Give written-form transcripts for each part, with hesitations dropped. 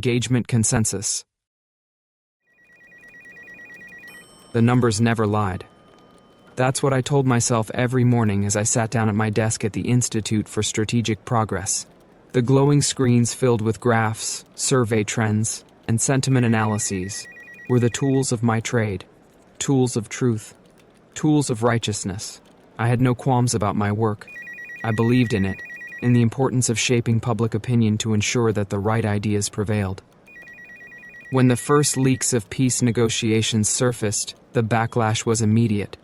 engagement consensus. The numbers never lied. That's what I told myself every morning as I sat down at my desk at the Institute for Strategic Progress. The glowing screens filled with graphs, survey trends, and sentiment analyses were the tools of my trade, tools of truth, tools of righteousness. I had no qualms about my work. I believed in it, in the importance of shaping public opinion to ensure that the right ideas prevailed. When the first leaks of peace negotiations surfaced, the backlash was immediate.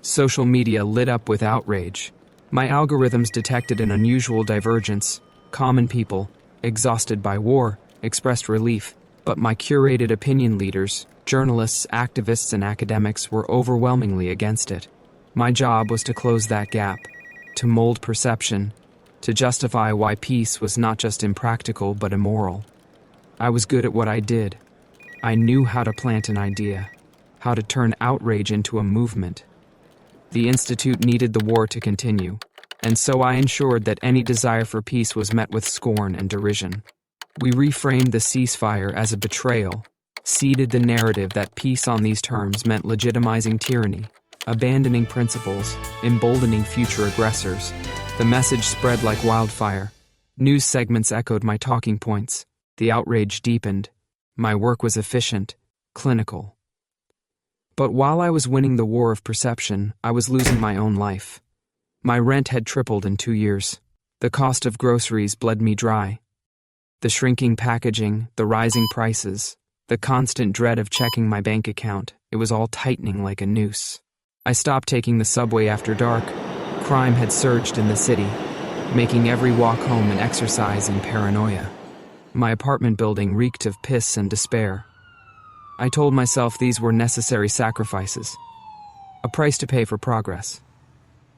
Social media lit up with outrage. My algorithms detected an unusual divergence. Common people, exhausted by war, expressed relief, but my curated opinion leaders, journalists, activists, and academics were overwhelmingly against it. My job was to close that gap, to mold perception, to justify why peace was not just impractical but immoral. I was good at what I did. I knew how to plant an idea, how to turn outrage into a movement. The Institute needed the war to continue, and so I ensured that any desire for peace was met with scorn and derision. We reframed the ceasefire as a betrayal, seeded the narrative that peace on these terms meant legitimizing tyranny, abandoning principles, emboldening future aggressors. The message spread like wildfire. News segments echoed my talking points. The outrage deepened. My work was efficient, clinical. But while I was winning the war of perception, I was losing my own life. My rent had tripled in 2 years. The cost of groceries bled me dry. The shrinking packaging, the rising prices, the constant dread of checking my bank account, it was all tightening like a noose. I stopped taking the subway after dark. Crime had surged in the city, making every walk home an exercise in paranoia. My apartment building reeked of piss and despair. I told myself these were necessary sacrifices, a price to pay for progress.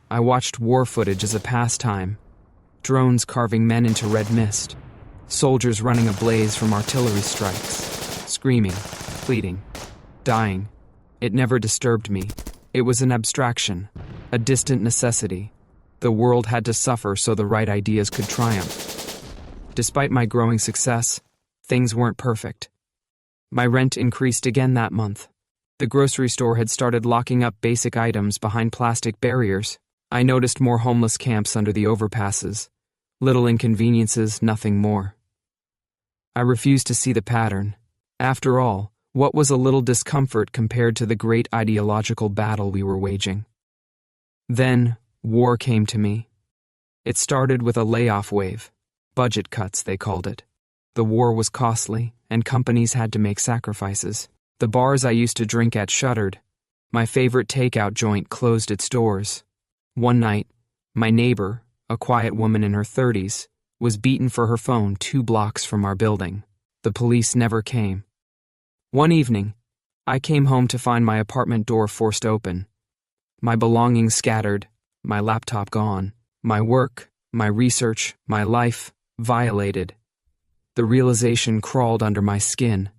I watched war footage as a pastime, drones carving men into red mist, soldiers running ablaze from artillery strikes, screaming, pleading, dying. It never disturbed me. It was an abstraction, a distant necessity. The world had to suffer so the right ideas could triumph. Despite my growing success, things weren't perfect. My rent increased again that month. The grocery store had started locking up basic items behind plastic barriers. I noticed more homeless camps under the overpasses. Little inconveniences, nothing more. I refused to see the pattern. After all, what was a little discomfort compared to the great ideological battle we were waging? Then, war came to me. It started with a layoff wave. Budget cuts, they called it. The war was costly, and companies had to make sacrifices. The bars I used to drink at shuttered. My favorite takeout joint closed its doors. One night, my neighbor, a quiet woman in her 30s, was beaten for her phone 2 blocks from our building. The police never came. One evening, I came home to find my apartment door forced open. My belongings scattered, my laptop gone, my work, my research, my life, violated. The realization crawled under my skin.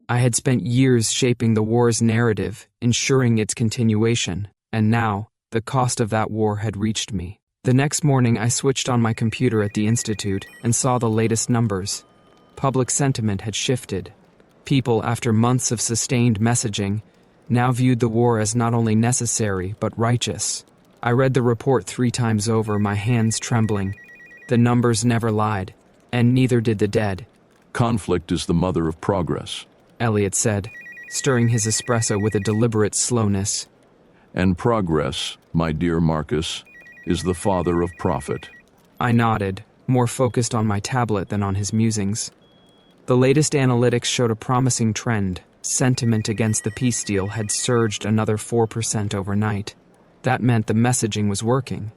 I had spent years shaping the war's narrative, ensuring its continuation, and now, the cost of that war had reached me. The next morning, I switched on my computer at the Institute and saw the latest numbers. Public sentiment had shifted. People, after months of sustained messaging, now viewed the war as not only necessary but righteous. I read the report 3 times over, my hands trembling. The numbers never lied, and neither did the dead. Conflict is the mother of progress, Elliot said, stirring his espresso with a deliberate slowness. And progress, my dear Marcus, is the father of profit. I nodded, more focused on my tablet than on his musings. The latest analytics showed a promising trend. Sentiment against the peace deal had surged another 4% overnight. That meant the messaging was working.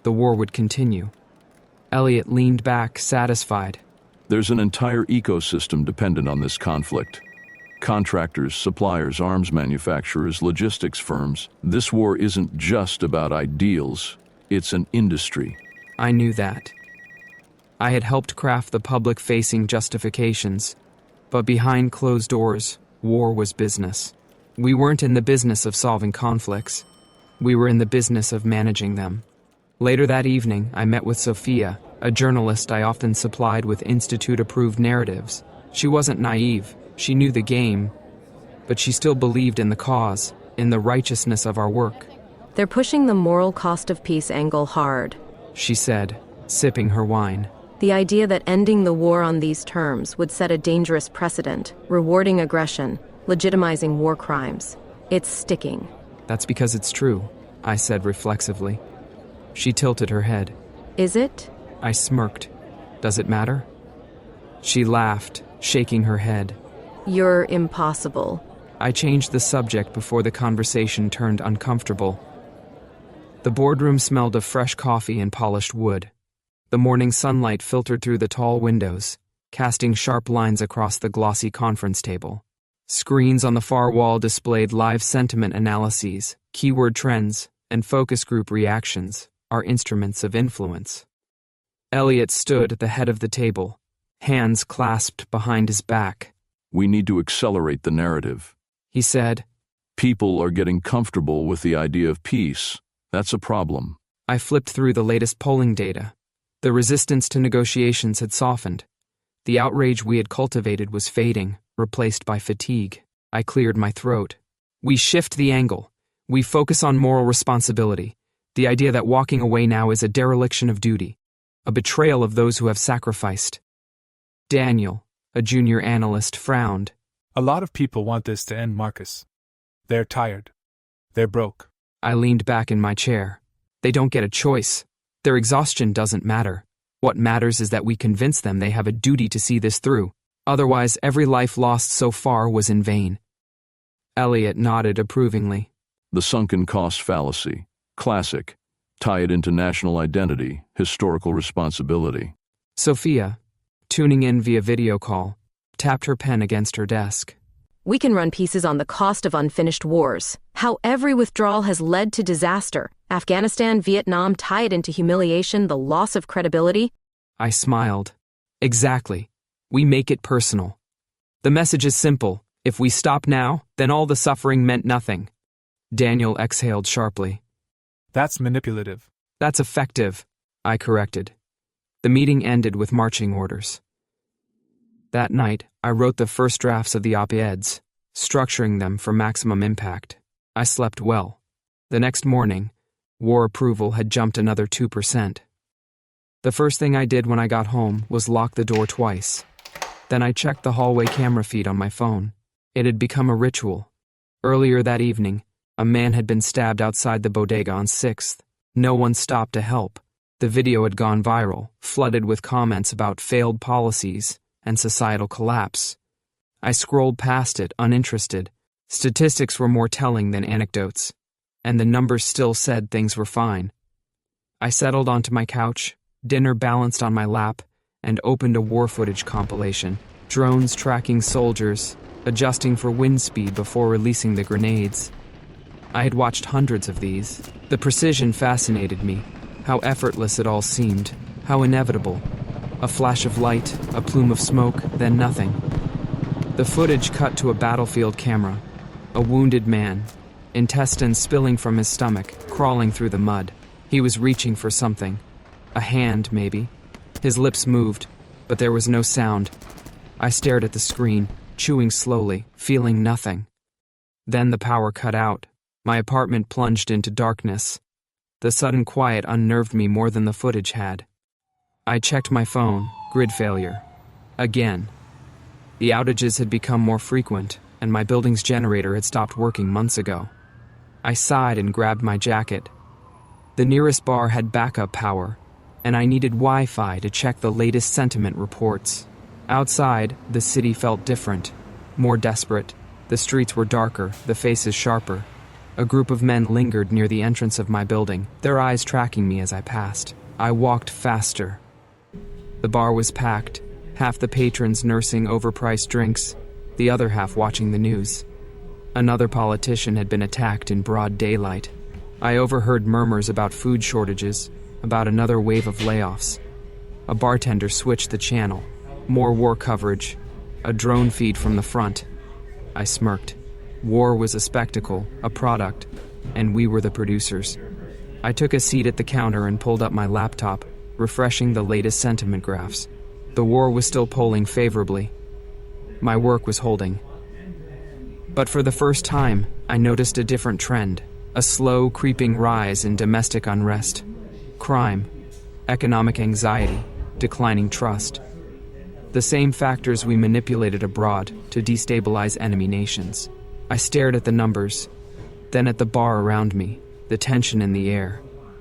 The war would continue. Elliot leaned back, satisfied. There's an entire ecosystem dependent on this conflict. Contractors, suppliers, arms manufacturers, logistics firms. This war isn't just about ideals, it's an industry. I knew that. I had helped craft the public-facing justifications, but behind closed doors, war was business. We weren't in the business of solving conflicts. We were in the business of managing them. Later that evening, I met with Sophia, a journalist I often supplied with Institute-approved narratives. She wasn't naive. She knew the game. But she still believed in the cause, in the righteousness of our work. They're pushing the moral cost of peace angle hard, She said, sipping her wine. The idea that ending the war on these terms would set a dangerous precedent, rewarding aggression, legitimizing war crimes. It's sticking. That's because it's true, I said reflexively. She tilted her head. Is it? I smirked. Does it matter? She laughed, shaking her head. You're impossible. I changed the subject before the conversation turned uncomfortable. The boardroom smelled of fresh coffee and polished wood. The morning sunlight filtered through the tall windows, casting sharp lines across the glossy conference table. Screens on the far wall displayed live sentiment analyses, keyword trends, and focus group reactions, our instruments of influence. Elliot stood at the head of the table, hands clasped behind his back. We need to accelerate the narrative. He said. People are getting comfortable with the idea of peace. That's a problem. I flipped through the latest polling data. The resistance to negotiations had softened. The outrage we had cultivated was fading, replaced by fatigue. I cleared my throat. We shift the angle. We focus on moral responsibility. The idea that walking away now is a dereliction of duty, a betrayal of those who have sacrificed. Daniel, a junior analyst, frowned. A lot of people want this to end, Marcus. They're tired. They're broke. I leaned back in my chair. They don't get a choice. Their exhaustion doesn't matter. What matters is that we convince them they have a duty to see this through. Otherwise, every life lost so far was in vain. Elliot nodded approvingly. The sunken cost fallacy. Classic. Tie it into national identity, historical responsibility. Sophia, tuning in via video call, tapped her pen against her desk. We can run pieces on the cost of unfinished wars, how every withdrawal has led to disaster. Afghanistan, Vietnam, tie it into humiliation, the loss of credibility. I smiled. Exactly. We make it personal. The message is simple. If we stop now, then all the suffering meant nothing. Daniel exhaled sharply. That's manipulative. That's effective, I corrected. The meeting ended with marching orders. That night, I wrote the first drafts of the op-eds, structuring them for maximum impact. I slept well. The next morning, war approval had jumped another 2%. The first thing I did when I got home was lock the door twice. Then I checked the hallway camera feed on my phone. It had become a ritual. Earlier that evening, a man had been stabbed outside the bodega on 6th. No one stopped to help. The video had gone viral, flooded with comments about failed policies and societal collapse. I scrolled past it, uninterested. Statistics were more telling than anecdotes, and the numbers still said things were fine. I settled onto my couch, dinner balanced on my lap, and opened a war footage compilation. Drones tracking soldiers, adjusting for wind speed before releasing the grenades. I had watched hundreds of these. The precision fascinated me, how effortless it all seemed, how inevitable. A flash of light, a plume of smoke, then nothing. The footage cut to a battlefield camera. A wounded man, intestines spilling from his stomach, crawling through the mud. He was reaching for something. A hand, maybe. His lips moved, but there was no sound. I stared at the screen, chewing slowly, feeling nothing. Then the power cut out. My apartment plunged into darkness. The sudden quiet unnerved me more than the footage had. I checked my phone, grid failure. Again. The outages had become more frequent, and my building's generator had stopped working months ago. I sighed and grabbed my jacket. The nearest bar had backup power, and I needed Wi-Fi to check the latest sentiment reports. Outside, the city felt different, more desperate. The streets were darker, the faces sharper. A group of men lingered near the entrance of my building, their eyes tracking me as I passed. I walked faster. The bar was packed, half the patrons nursing overpriced drinks, the other half watching the news. Another politician had been attacked in broad daylight. I overheard murmurs about food shortages, about another wave of layoffs. A bartender switched the channel. More war coverage. A drone feed from the front. I smirked. War was a spectacle, a product, and we were the producers. I took a seat at the counter and pulled up my laptop, refreshing the latest sentiment graphs. The war was still polling favorably. My work was holding. But for the first time, I noticed a different trend, a slow, creeping rise in domestic unrest, crime, economic anxiety, declining trust. The same factors we manipulated abroad to destabilize enemy nations. I stared at the numbers, then at the bar around me, the tension in the air,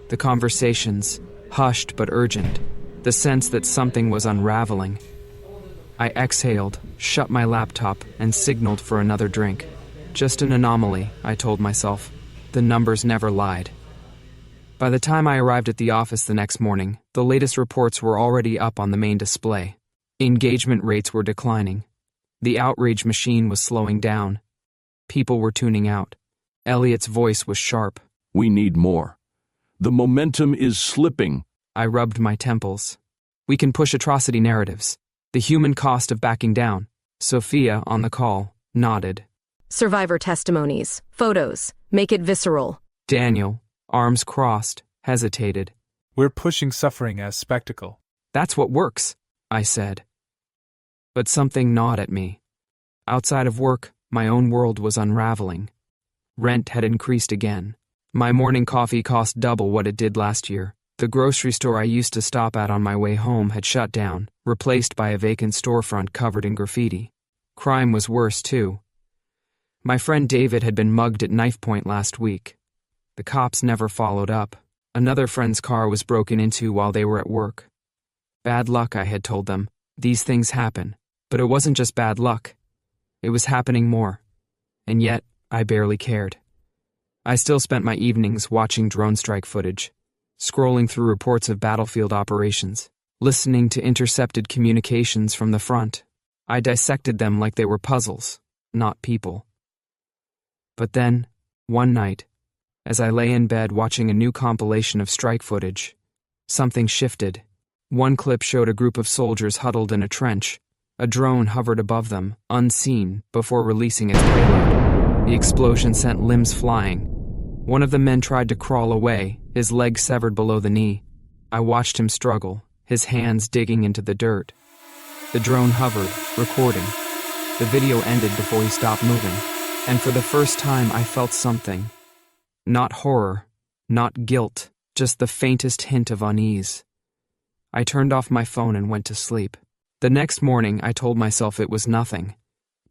the conversations, hushed but urgent, the sense that something was unraveling. I exhaled, shut my laptop, and signaled for another drink. Just an anomaly, I told myself. The numbers never lied. By the time I arrived at the office the next morning, the latest reports were already up on the main display. Engagement rates were declining. The outrage machine was slowing down. People were tuning out. Elliot's voice was sharp. We need more. The momentum is slipping. I rubbed my temples. We can push atrocity narratives. The human cost of backing down. Sophia, on the call, nodded. Survivor testimonies, photos, make it visceral. Daniel, arms crossed, hesitated. We're pushing suffering as spectacle. That's what works, I said. But something gnawed at me. Outside of work, my own world was unraveling. Rent had increased again. My morning coffee cost double what it did last year. The grocery store I used to stop at on my way home had shut down, replaced by a vacant storefront covered in graffiti. Crime was worse, too. My friend David had been mugged at knife point last week. The cops never followed up. Another friend's car was broken into while they were at work. Bad luck, I had told them. These things happen. But it wasn't just bad luck. It was happening more. And yet, I barely cared. I still spent my evenings watching drone strike footage, scrolling through reports of battlefield operations, listening to intercepted communications from the front. I dissected them like they were puzzles, not people. But then, one night, as I lay in bed watching a new compilation of strike footage, something shifted. One clip showed a group of soldiers huddled in a trench. A drone hovered above them, unseen, before releasing its payload. The explosion sent limbs flying. One of the men tried to crawl away, his leg severed below the knee. I watched him struggle, his hands digging into the dirt. The drone hovered, recording. The video ended before he stopped moving. And for the first time, I felt something. Not horror, not guilt, just the faintest hint of unease. I turned off my phone and went to sleep. The next morning, I told myself it was nothing.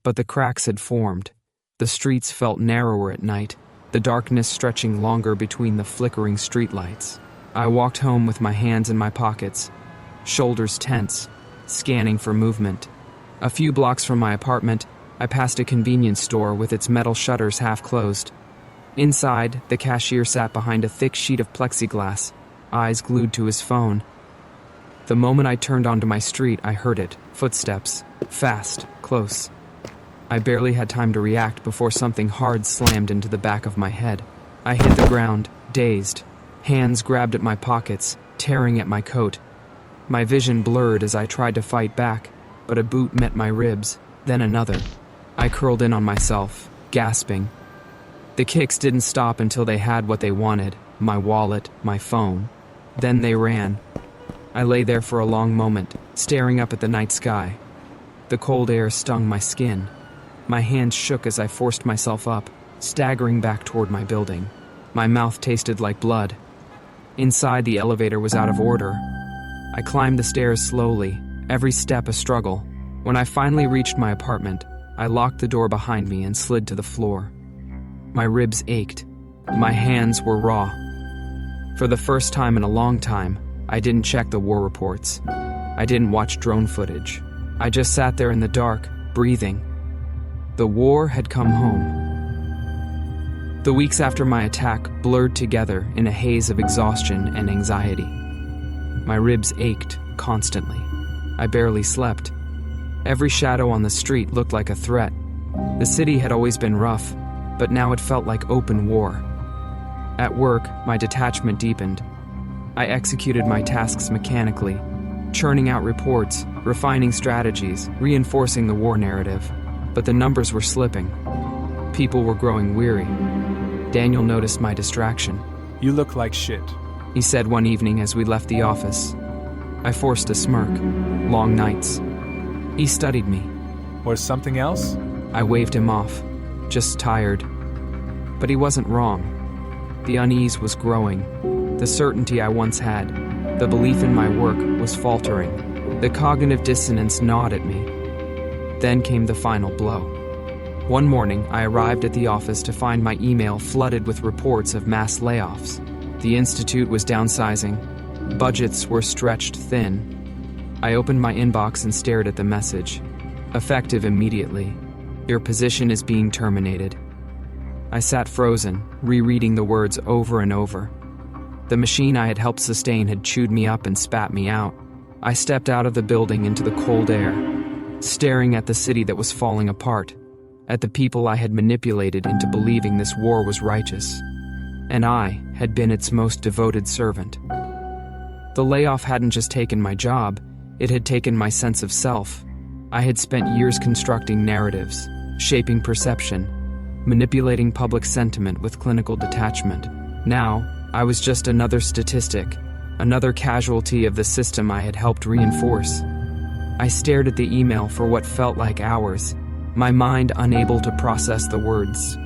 But the cracks had formed. The streets felt narrower at night, the darkness stretching longer between the flickering streetlights. I walked home with my hands in my pockets, shoulders tense, scanning for movement. A few blocks from my apartment, I passed a convenience store with its metal shutters half closed. Inside, the cashier sat behind a thick sheet of plexiglass, eyes glued to his phone. The moment I turned onto my street, I heard it. Footsteps. Fast. Close. I barely had time to react before something hard slammed into the back of my head. I hit the ground, dazed. Hands grabbed at my pockets, tearing at my coat. My vision blurred as I tried to fight back, but a boot met my ribs, then another. I curled in on myself, gasping. The kicks didn't stop until they had what they wanted, my wallet, my phone. Then they ran. I lay there for a long moment, staring up at the night sky. The cold air stung my skin. My hands shook as I forced myself up, staggering back toward my building. My mouth tasted like blood. Inside, the elevator was out of order. I climbed the stairs slowly, every step a struggle. When I finally reached my apartment, I locked the door behind me and slid to the floor. My ribs ached. My hands were raw. For the first time in a long time, I didn't check the war reports. I didn't watch drone footage. I just sat there in the dark, breathing. The war had come home. The weeks after my attack blurred together in a haze of exhaustion and anxiety. My ribs ached constantly. I barely slept. Every shadow on the street looked like a threat. The city had always been rough, but now it felt like open war. At work, my detachment deepened. I executed my tasks mechanically, churning out reports, refining strategies, reinforcing the war narrative. But the numbers were slipping. People were growing weary. Daniel noticed my distraction. You look like shit. He said one evening as we left the office. I forced a smirk. Long nights. He studied me. Or something else? I waved him off, just tired. But he wasn't wrong. The unease was growing. The certainty I once had, the belief in my work, was faltering. The cognitive dissonance gnawed at me. Then came the final blow. One morning, I arrived at the office to find my email flooded with reports of mass layoffs. The institute was downsizing. Budgets were stretched thin. I opened my inbox and stared at the message. Effective immediately. Your position is being terminated. I sat frozen, rereading the words over and over. The machine I had helped sustain had chewed me up and spat me out. I stepped out of the building into the cold air, staring at the city that was falling apart, at the people I had manipulated into believing this war was righteous. And I had been its most devoted servant. The layoff hadn't just taken my job, it had taken my sense of self. I had spent years constructing narratives, shaping perception, manipulating public sentiment with clinical detachment. Now, I was just another statistic, another casualty of the system I had helped reinforce. I stared at the email for what felt like hours, my mind unable to process the words.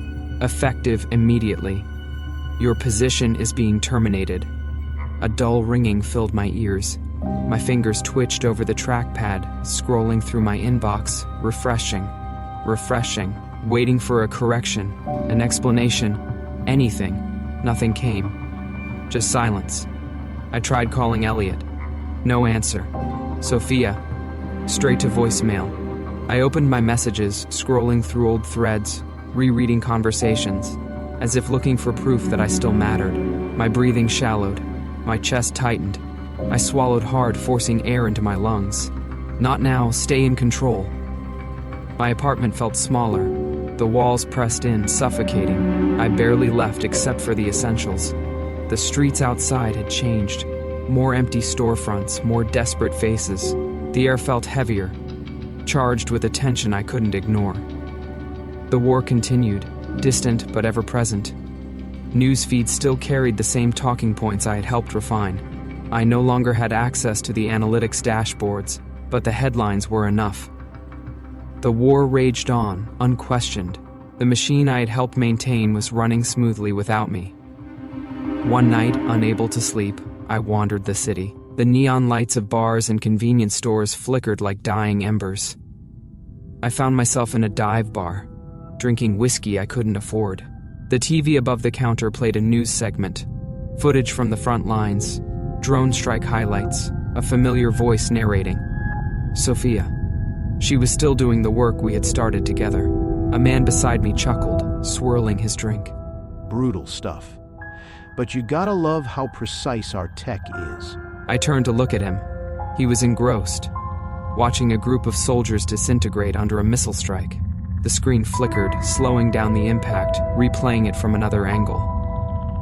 Effective immediately. Your position is being terminated. A dull ringing filled my ears. My fingers twitched over the trackpad, scrolling through my inbox, refreshing, waiting for a correction, an explanation, anything. Nothing came. Just silence. I tried calling Elliot. No answer. Sophia. Straight to voicemail. I opened my messages, scrolling through old threads, rereading conversations, as if looking for proof that I still mattered. My breathing shallowed. My chest tightened. I swallowed hard, forcing air into my lungs. Not now, stay in control. My apartment felt smaller. The walls pressed in, suffocating. I barely left except for the essentials. The streets outside had changed. More empty storefronts, more desperate faces. The air felt heavier, charged with a tension I couldn't ignore. The war continued, distant but ever-present. News feeds still carried the same talking points I had helped refine. I no longer had access to the analytics dashboards, but the headlines were enough. The war raged on, unquestioned. The machine I had helped maintain was running smoothly without me. One night, unable to sleep, I wandered the city. The neon lights of bars and convenience stores flickered like dying embers. I found myself in a dive bar, drinking whiskey I couldn't afford. The TV above the counter played a news segment, footage from the front lines, drone strike highlights, a familiar voice narrating. Sophia. She was still doing the work we had started together. A man beside me chuckled, swirling his drink. Brutal stuff. But you gotta love how precise our tech is. I turned to look at him. He was engrossed, watching a group of soldiers disintegrate under a missile strike. The screen flickered, slowing down the impact, replaying it from another angle.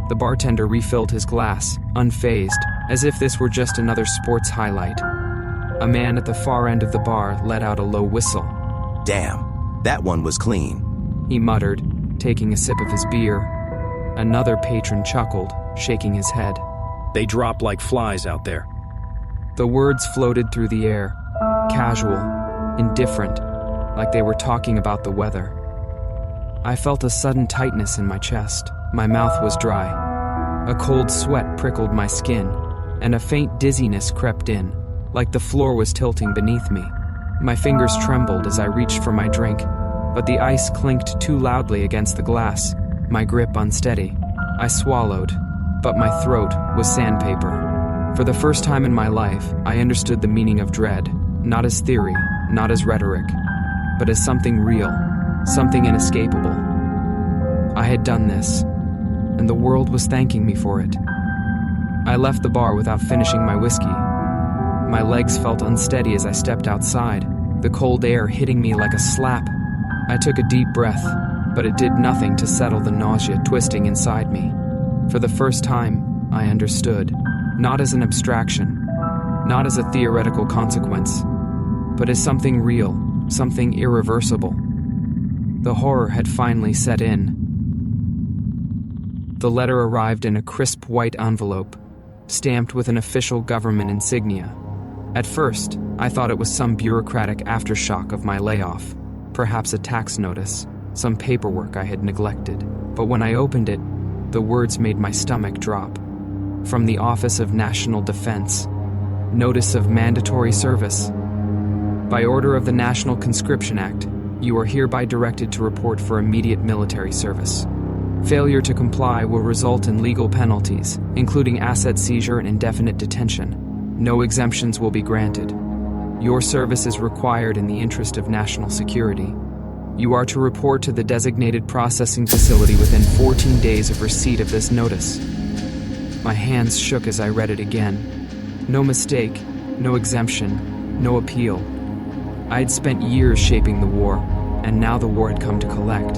The bartender refilled his glass, unfazed, as if this were just another sports highlight. A man at the far end of the bar let out a low whistle. Damn, that one was clean. He muttered, taking a sip of his beer. Another patron chuckled, shaking his head. They drop like flies out there. The words floated through the air, casual, indifferent, like they were talking about the weather. I felt a sudden tightness in my chest. My mouth was dry. A cold sweat prickled my skin, and a faint dizziness crept in, like the floor was tilting beneath me. My fingers trembled as I reached for my drink, but the ice clinked too loudly against the glass, my grip unsteady. I swallowed, but my throat was sandpaper. For the first time in my life, I understood the meaning of dread, not as theory, not as rhetoric, but as something real, something inescapable. I had done this, and the world was thanking me for it. I left the bar without finishing my whiskey. My legs felt unsteady as I stepped outside, the cold air hitting me like a slap. I took a deep breath, but it did nothing to settle the nausea twisting inside me. For the first time, I understood, not as an abstraction, not as a theoretical consequence, but as something real, something irreversible. The horror had finally set in. The letter arrived in a crisp white envelope, stamped with an official government insignia. At first, I thought it was some bureaucratic aftershock of my layoff. Perhaps a tax notice, some paperwork I had neglected. But when I opened it, the words made my stomach drop. From the Office of National Defense. Notice of mandatory service. By order of the National Conscription Act, you are hereby directed to report for immediate military service. Failure to comply will result in legal penalties, including asset seizure and indefinite detention. No exemptions will be granted. Your service is required in the interest of national security. You are to report to the designated processing facility within 14 days of receipt of this notice. My hands shook as I read it again. No mistake, no exemption, no appeal. I had spent years shaping the war, and now the war had come to collect.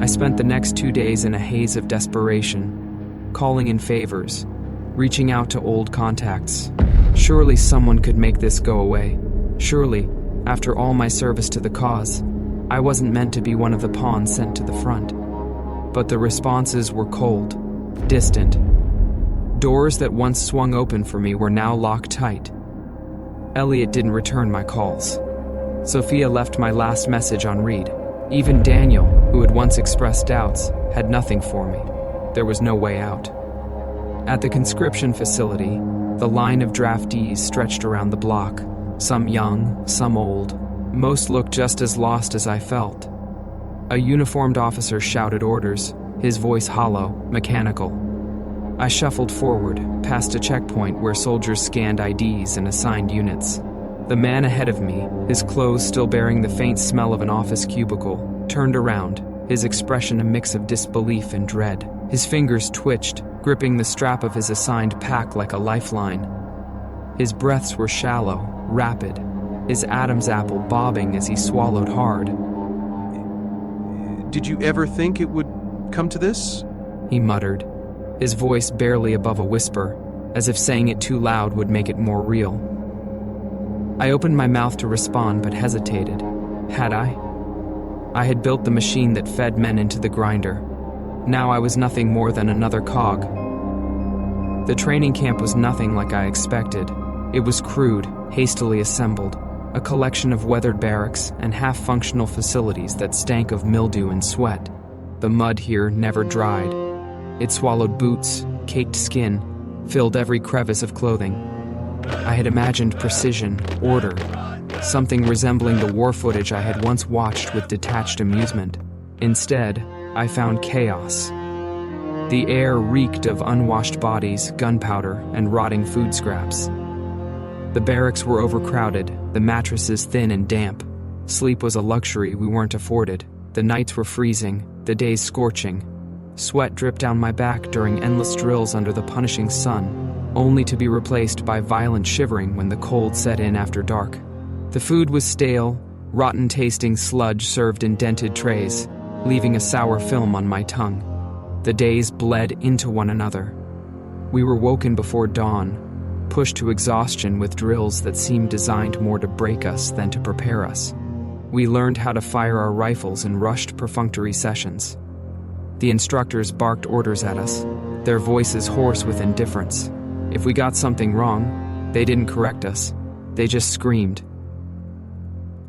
I spent the next 2 days in a haze of desperation, calling in favors, reaching out to old contacts. Surely someone could make this go away. Surely, after all my service to the cause, I wasn't meant to be one of the pawns sent to the front. But the responses were cold, distant. Doors that once swung open for me were now locked tight. Elliot didn't return my calls. Sophia left my last message on read. Even Daniel, who had once expressed doubts, had nothing for me. There was no way out. At the conscription facility, the line of draftees stretched around the block, some young, some old. Most looked just as lost as I felt. A uniformed officer shouted orders, his voice hollow, mechanical. I shuffled forward, past a checkpoint where soldiers scanned IDs and assigned units. The man ahead of me, his clothes still bearing the faint smell of an office cubicle, turned around, his expression a mix of disbelief and dread. His fingers twitched, gripping the strap of his assigned pack like a lifeline. His breaths were shallow, rapid, his Adam's apple bobbing as he swallowed hard. Did you ever think it would come to this? He muttered, his voice barely above a whisper, as if saying it too loud would make it more real. I opened my mouth to respond but hesitated. Had I? I had built the machine that fed men into the grinder. Now I was nothing more than another cog. The training camp was nothing like I expected. It was crude, hastily assembled, a collection of weathered barracks and half-functional facilities that stank of mildew and sweat. The mud here never dried. It swallowed boots, caked skin, filled every crevice of clothing. I had imagined precision, order, something resembling the war footage I had once watched with detached amusement. Instead, I found chaos. The air reeked of unwashed bodies, gunpowder, and rotting food scraps. The barracks were overcrowded, the mattresses thin and damp. Sleep was a luxury we weren't afforded. The nights were freezing, the days scorching. Sweat dripped down my back during endless drills under the punishing sun, only to be replaced by violent shivering when the cold set in after dark. The food was stale, rotten-tasting sludge served in dented trays, leaving a sour film on my tongue. The days bled into one another. We were woken before dawn, pushed to exhaustion with drills that seemed designed more to break us than to prepare us. We learned how to fire our rifles in rushed perfunctory sessions. The instructors barked orders at us, their voices hoarse with indifference. If we got something wrong, they didn't correct us. They just screamed.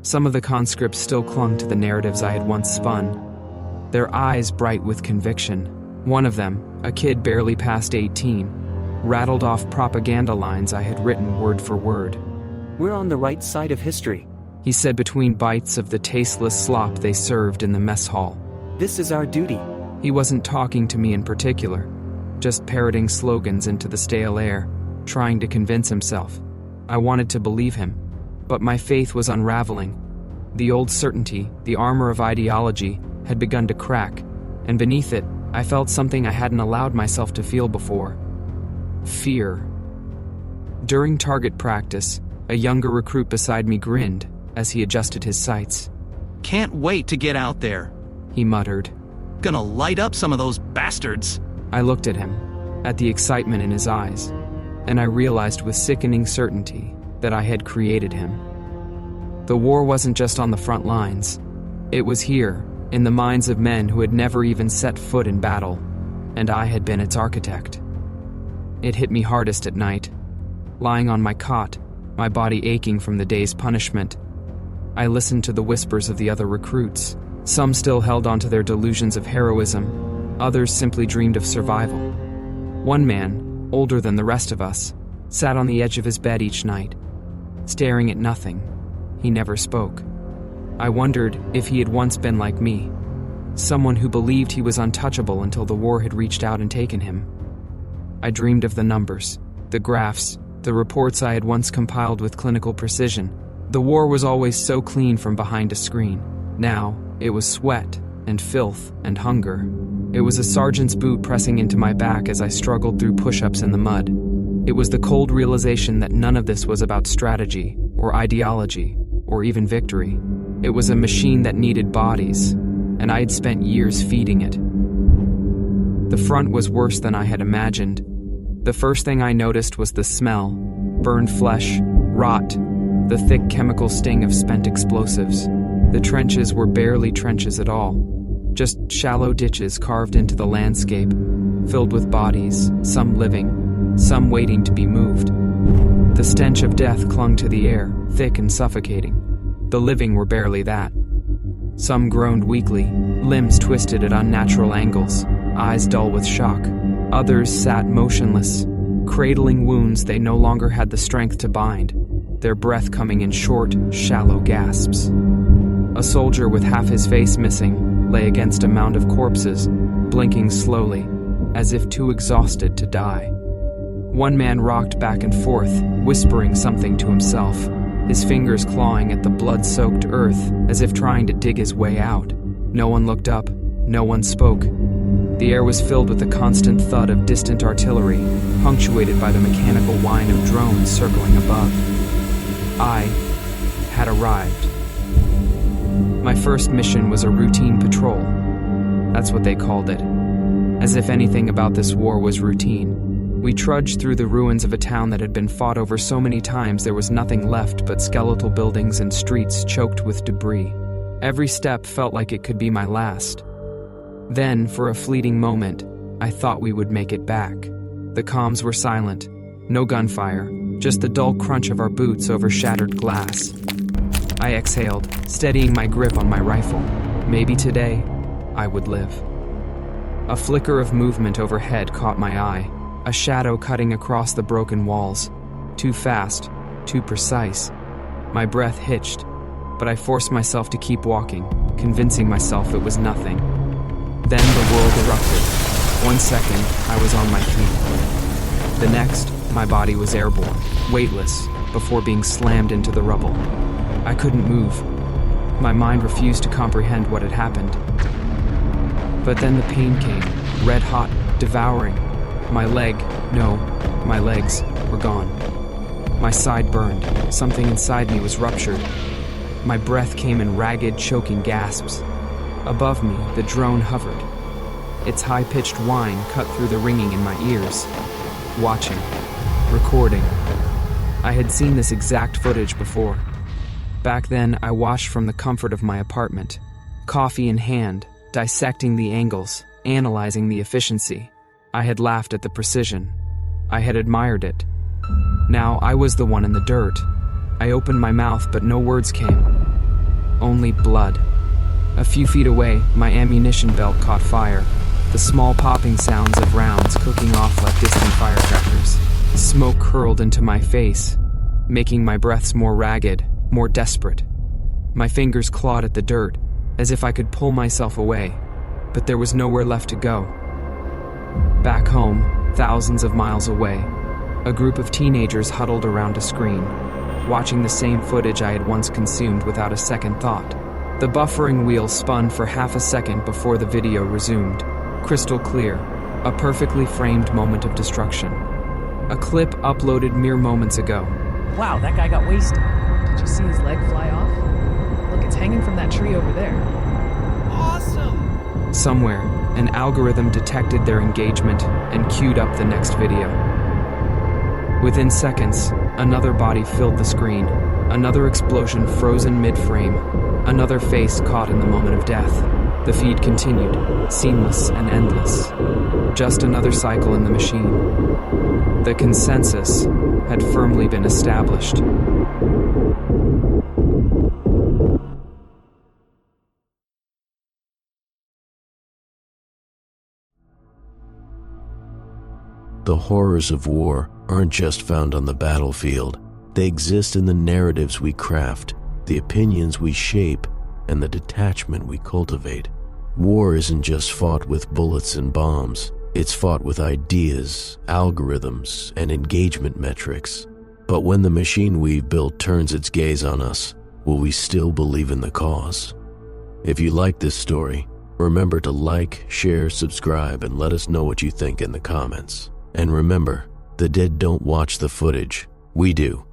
Some of the conscripts still clung to the narratives I had once spun, their eyes bright with conviction. One of them, a kid barely past 18, rattled off propaganda lines I had written word for word. "We're on the right side of history," he said between bites of the tasteless slop they served in the mess hall. "This is our duty." He wasn't talking to me in particular, just parroting slogans into the stale air, trying to convince himself. I wanted to believe him, but my faith was unraveling. The old certainty, the armor of ideology, had begun to crack, and beneath it, I felt something I hadn't allowed myself to feel before. Fear. During target practice, a younger recruit beside me grinned as he adjusted his sights. "Can't wait to get out there," he muttered. "Gonna light up some of those bastards." I looked at him, at the excitement in his eyes, and I realized with sickening certainty that I had created him. The war wasn't just on the front lines. It was here, in the minds of men who had never even set foot in battle, and I had been its architect. It hit me hardest at night, lying on my cot, my body aching from the day's punishment. I listened to the whispers of the other recruits. Some still held on to their delusions of heroism, others simply dreamed of survival. One man, older than the rest of us, sat on the edge of his bed each night, staring at nothing. He never spoke. I wondered if he had once been like me, someone who believed he was untouchable until the war had reached out and taken him. I dreamed of the numbers, the graphs, the reports I had once compiled with clinical precision. The war was always so clean from behind a screen. Now, it was sweat and filth and hunger. It was a sergeant's boot pressing into my back as I struggled through push-ups in the mud. It was the cold realization that none of this was about strategy or ideology or even victory. It was a machine that needed bodies, and I had spent years feeding it. The front was worse than I had imagined. The first thing I noticed was the smell: burned flesh, rot, the thick chemical sting of spent explosives. The trenches were barely trenches at all, just shallow ditches carved into the landscape, filled with bodies, some living, some waiting to be moved. The stench of death clung to the air, thick and suffocating. The living were barely that. Some groaned weakly, limbs twisted at unnatural angles, eyes dull with shock. Others sat motionless, cradling wounds they no longer had the strength to bind, their breath coming in short, shallow gasps. A soldier with half his face missing lay against a mound of corpses, blinking slowly, as if too exhausted to die. One man rocked back and forth, whispering something to himself, his fingers clawing at the blood-soaked earth as if trying to dig his way out. No one looked up, no one spoke. The air was filled with the constant thud of distant artillery, punctuated by the mechanical whine of drones circling above. I had arrived. My first mission was a routine patrol. That's what they called it. As if anything about this war was routine. We trudged through the ruins of a town that had been fought over so many times there was nothing left but skeletal buildings and streets choked with debris. Every step felt like it could be my last. Then, for a fleeting moment, I thought we would make it back. The comms were silent. No gunfire, just the dull crunch of our boots over shattered glass. I exhaled, steadying my grip on my rifle. Maybe today, I would live. A flicker of movement overhead caught my eye, a shadow cutting across the broken walls. Too fast, too precise. My breath hitched, but I forced myself to keep walking, convincing myself it was nothing. Then the world erupted. 1 second, I was on my feet. The next, my body was airborne, weightless, before being slammed into the rubble. I couldn't move. My mind refused to comprehend what had happened. But then the pain came, red hot, devouring. My legs were gone. My side burned. Something inside me was ruptured. My breath came in ragged, choking gasps. Above me, the drone hovered. Its high-pitched whine cut through the ringing in my ears. Watching. Recording. I had seen this exact footage before. Back then, I watched from the comfort of my apartment, coffee in hand, dissecting the angles, analyzing the efficiency. I had laughed at the precision. I had admired it. Now I was the one in the dirt. I opened my mouth, but no words came. Only blood. A few feet away, my ammunition belt caught fire, the small popping sounds of rounds cooking off like distant firecrackers. Smoke curled into my face, making my breaths more ragged, more desperate. My fingers clawed at the dirt, as if I could pull myself away, but there was nowhere left to go. Back home, thousands of miles away, a group of teenagers huddled around a screen, watching the same footage I had once consumed without a second thought. The buffering wheel spun for half a second before the video resumed, crystal clear, a perfectly framed moment of destruction. A clip uploaded mere moments ago. Wow, that guy got wasted. Did you see his leg fly off? Look, it's hanging from that tree over there. Awesome! Somewhere, an algorithm detected their engagement and queued up the next video. Within seconds, another body filled the screen, another explosion frozen mid-frame, another face caught in the moment of death. The feed continued, seamless and endless. Just another cycle in the machine. The consensus had firmly been established. The horrors of war aren't just found on the battlefield. They exist in the narratives we craft, the opinions we shape, and the detachment we cultivate. War isn't just fought with bullets and bombs. It's fought with ideas, algorithms, and engagement metrics. But when the machine we've built turns its gaze on us, will we still believe in the cause? If you like this story, remember to like, share, subscribe, and let us know what you think in the comments. And remember, the dead don't watch the footage. We do.